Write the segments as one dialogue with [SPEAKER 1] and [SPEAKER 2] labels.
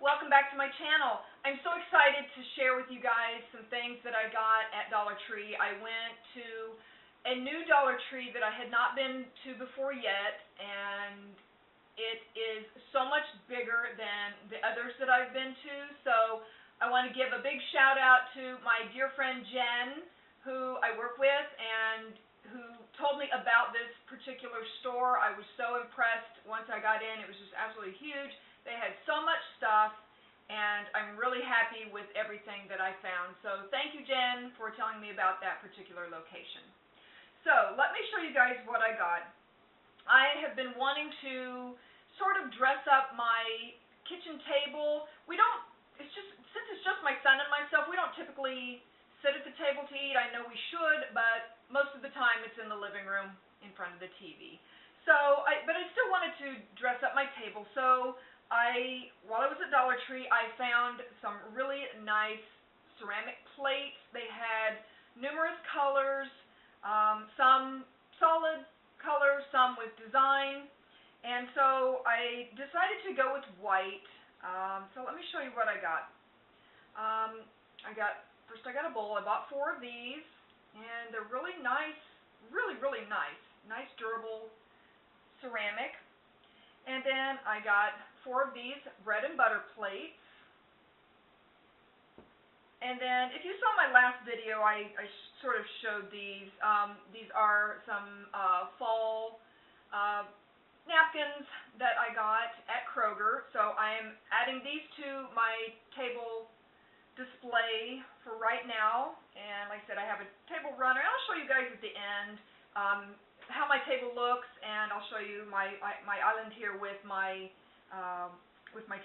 [SPEAKER 1] welcome back to my channel. I'm so excited to share with you guys some things that I got at Dollar Tree. I went to a new Dollar Tree that I had not been to before yet, and it is so much bigger than the others that I've been to. So I want to give a big shout out to my dear friend Jen, who I work with and who told me about this particular store. I was so impressed once I got in. It was just absolutely huge. They had so much stuff, and I'm really happy with everything that I found. So thank you, Jen, for telling me about that particular location. So let me show you guys what I got. I have been wanting to sort of dress up my kitchen table. Since it's just my son and myself, we don't typically sit at the table to eat. I know we should, but most of the time it's in the living room in front of the TV. But I still wanted to dress up my table. So while I was at Dollar Tree, I found some really nice ceramic plates. They had numerous colors, some solid colors, some with design, and so I decided to go with white. So let me show you what I got. First I got a bowl. I bought 4 of these, and they're really nice, really nice. Nice durable ceramic. And then I got 4 of these bread and butter plates. And then if you saw my last video, I sort of showed these. These are some fall napkins that I got at Kroger. So I am adding these to my table display for right now. And like I said, I have a table runner. I'll show you guys at the end how my table looks, and I'll show you my island here with my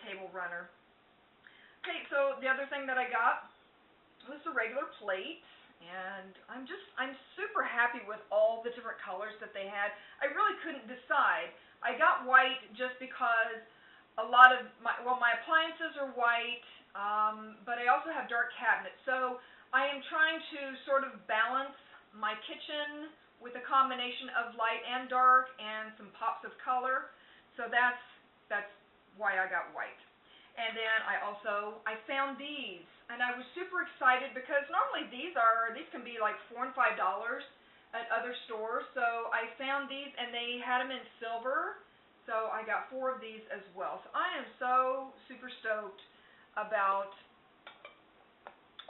[SPEAKER 1] table runner. Okay, so the other thing that I got was a regular plate, and I'm super happy with all the different colors that they had. I really couldn't decide. I got white just because a lot of my appliances are white, but I also have dark cabinets. So I am trying to sort of balance my kitchen with a combination of light and dark and some pops of color. So that's why I got white. And then I found these, and I was super excited because normally these can be like $4 and $5 at other stores. So I found these, and they had them in silver. So I got 4 of these as well. So I am so super stoked about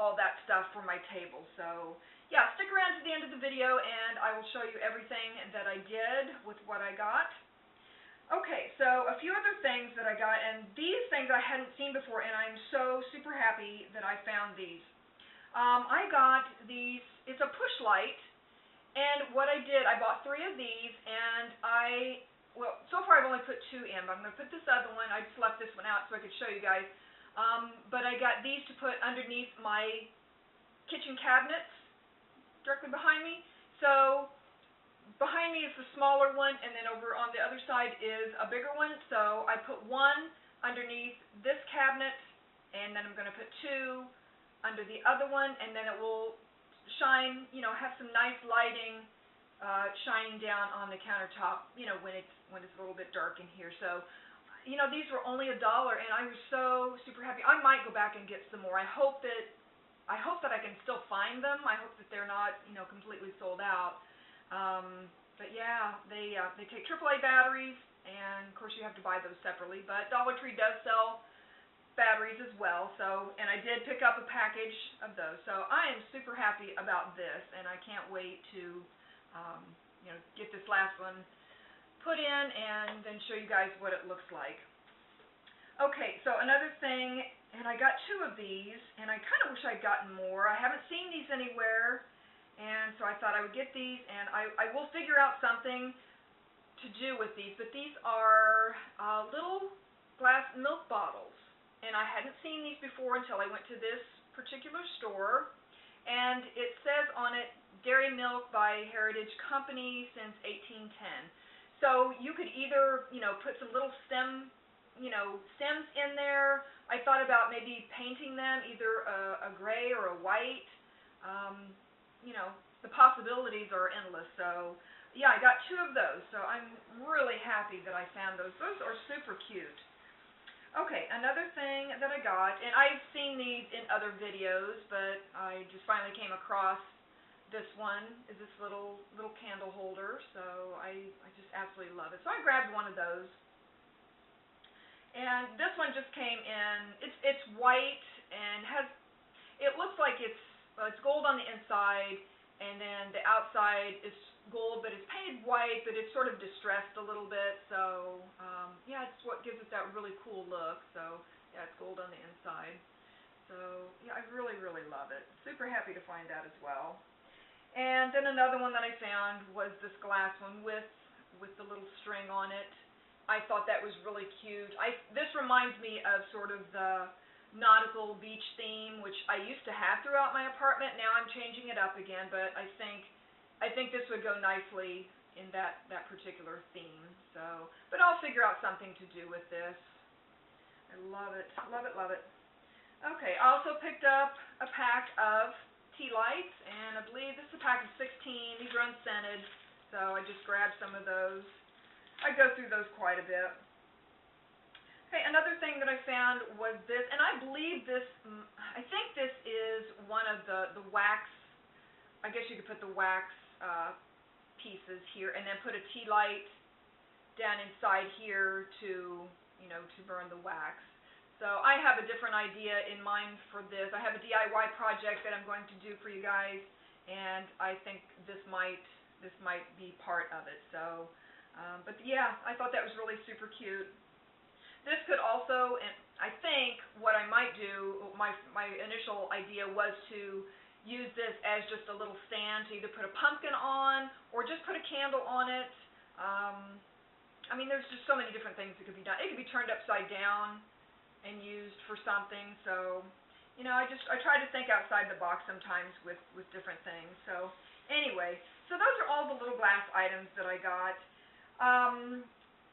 [SPEAKER 1] all that stuff for my table. So yeah, stick around to the end of the video, and I will show you everything that I did with what I got. Okay, so a few other things that I got, and these things I hadn't seen before, and I'm so super happy that I found these. I got these, it's a push light, and what I did, I bought 3 of these, and so far I've only put 2 in, but I'm going to put this other one. I just left this one out so I could show you guys. But I got these to put underneath my kitchen cabinets directly behind me. So behind me is the smaller one, and then over on the other side is a bigger one. So I put 1 underneath this cabinet, and then I'm going to put 2 under the other one, and then it will shine, have some nice lighting shining down on the countertop, when it's a little bit dark in here. So these were only $1, and I was so super happy. I might go back and get some more. I hope that I can still find them. I hope that they're not, completely sold out. But yeah, they take AAA batteries, and of course you have to buy those separately. But Dollar Tree does sell batteries as well. So, and I did pick up a package of those. So I am super happy about this, and I can't wait to, get this last one put in and then show you guys what it looks like. Okay, so another thing, and I got 2 of these, and I kind of wish I'd gotten more. I haven't seen these anywhere, and so I thought I would get these, and I will figure out something to do with these. But these are little glass milk bottles, and I hadn't seen these before until I went to this particular store, and it says on it, Dairy Milk by Heritage Company since 1810. So you could either, put some little stems in there. I thought about maybe painting them either a gray or a white. The possibilities are endless. So yeah, I got 2 of those. So I'm really happy that I found those. Those are super cute. Okay, another thing that I got, and I've seen these in other videos, but I just finally came across this one, is this little candle holder. So I just absolutely love it. So I grabbed one of those. And this one just came in, it's white and it looks like it's gold on the inside, and then the outside is gold, but it's painted white, but it's sort of distressed a little bit. So yeah, it's what gives it that really cool look. So yeah, it's gold on the inside. So yeah, I really, really love it. Super happy to find that as well. And then another one that I found was this glass one with the little string on it. I thought that was really cute. This reminds me of sort of the nautical beach theme, which I used to have throughout my apartment. Now I'm changing it up again, but I think this would go nicely in that particular theme. So, but I'll figure out something to do with this. I love it, love it, love it. Okay, I also picked up a pack of tea lights, and I believe this is a pack of 16. These are unscented, so I just grabbed some of those. I go through those quite a bit. Okay, another thing that I found was this, and I believe this, I think this is one of the wax, I guess you could put the wax pieces here, and then put a tea light down inside here to, to burn the wax. So I have a different idea in mind for this. I have a DIY project that I'm going to do for you guys, and I think this might be part of it. So, but yeah, I thought that was really super cute. This could also, and I think what I might do, my initial idea was to use this as just a little stand to either put a pumpkin on or just put a candle on it. I mean, there's just so many different things that could be done. It could be turned upside down and used for something. So, I try to think outside the box sometimes with different things. So, anyway, so those are all the little glass items that I got.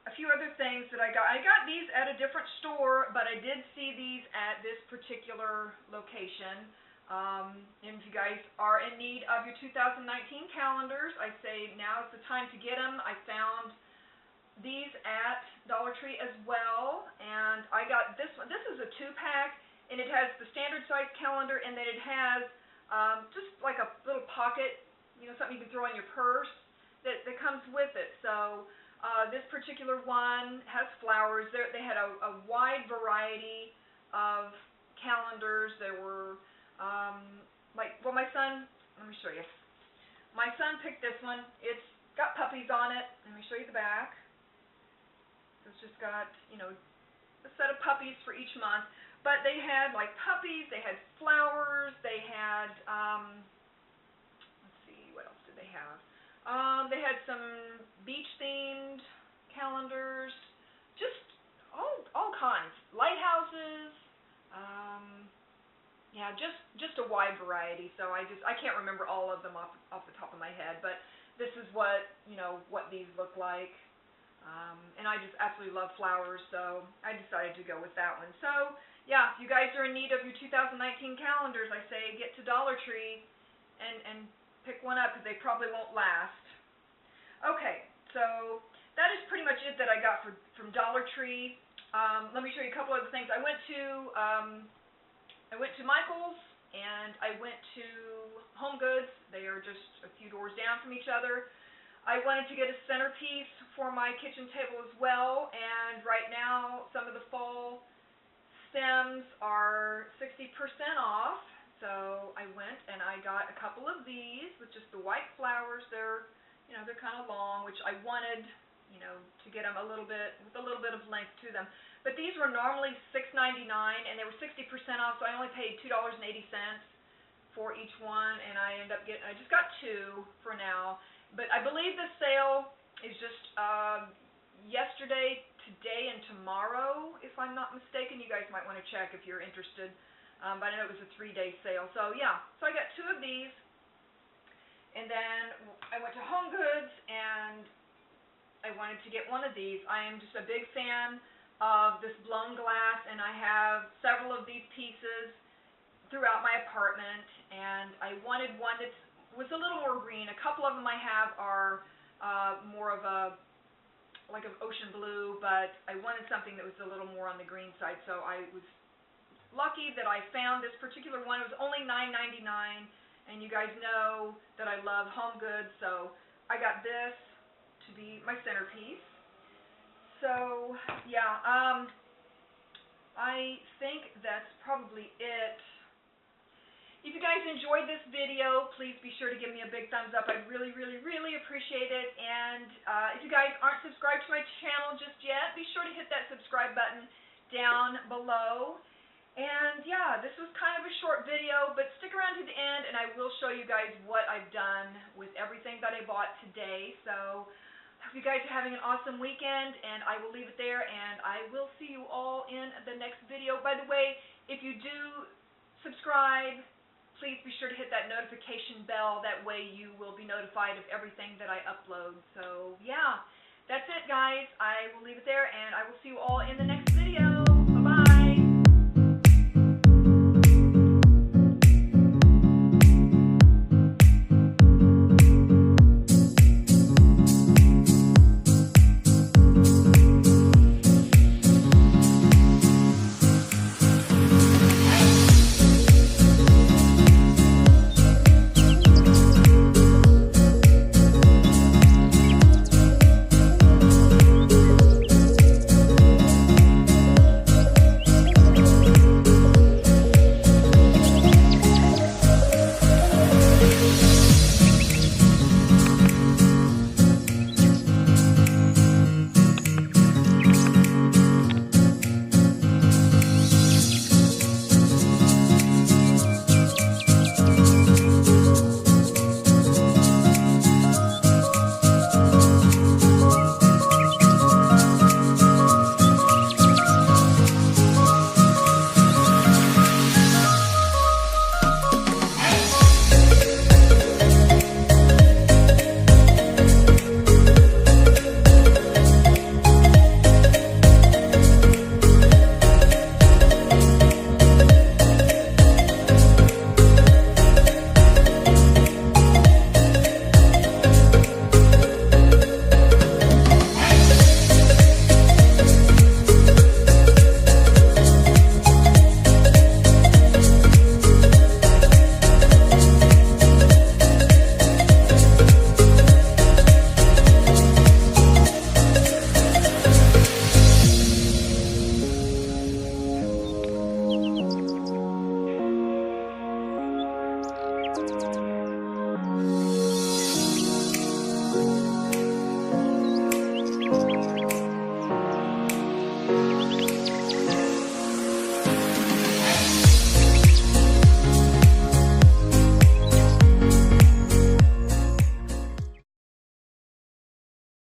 [SPEAKER 1] A few other things that I got these at a different store, but I did see these at this particular location. And if you guys are in need of your 2019 calendars, I say now is the time to get them. I found these at Dollar Tree as well, and I got this one. This is a 2-pack, and it has the standard size calendar, and then it has just like a little pocket, something you can throw in your purse that comes with it. So this particular one has flowers. They had a wide variety of calendars. There were my son, let me show you. My son picked this one. It's got puppies on it. Let me show you the back. It's just got, a set of puppies for each month. But they had like puppies, they had flowers, they had, let's see, what else did they have? They had some beach-themed calendars, just all kinds. Lighthouses, yeah, just a wide variety. So I can't remember all of them off the top of my head, but this is what these look like. And I just absolutely love flowers, so I decided to go with that one. So yeah, if you guys are in need of your 2019 calendars, I say get to Dollar Tree and pick one up, because they probably won't last. Okay, so that is pretty much it that I got from Dollar Tree. Let me show you a couple other things. I went to Michael's, and I went to Home Goods. They are just a few doors down from each other. I wanted to get a centerpiece for my kitchen table as well, and right now some of the fall stems are 60% off. So I went and I got a couple of these with just the white flowers. They're kind of long, which I wanted, to get them with a little bit of length to them. But these were normally $6.99, and they were 60% off, so I only paid $2.80 for each one, and I just got 2 for now. But I believe the sale is just yesterday, today, and tomorrow, if I'm not mistaken. You guys might want to check if you're interested. But I know it was a 3-day sale. So yeah, so I got 2 of these. And then I went to Home Goods, and I wanted to get one of these. I am just a big fan of this blown glass, and I have several of these pieces throughout my apartment, and I wanted one that was a little more green. A couple of them I have are more of a like an ocean blue, but I wanted something that was a little more on the green side, so I was lucky that I found this particular one. It was only $9.99, and you guys know that I love home goods, so I got this to be my centerpiece. So, yeah, I think that's probably it. If you guys enjoyed this video, please be sure to give me a big thumbs up. I'd really, really, really appreciate it. And if you guys aren't subscribed to my channel just yet, be sure to hit that subscribe button down below. And yeah, this was kind of a short video, but stick around to the end and I will show you guys what I've done with everything that I bought today. So I hope you guys are having an awesome weekend, and I will leave it there, and I will see you all in the next video. By the way, if you do subscribe, please be sure to hit that notification bell. That way you will be notified of everything that I upload. So yeah, that's it, guys. I will leave it there, and I will see you all in the next video.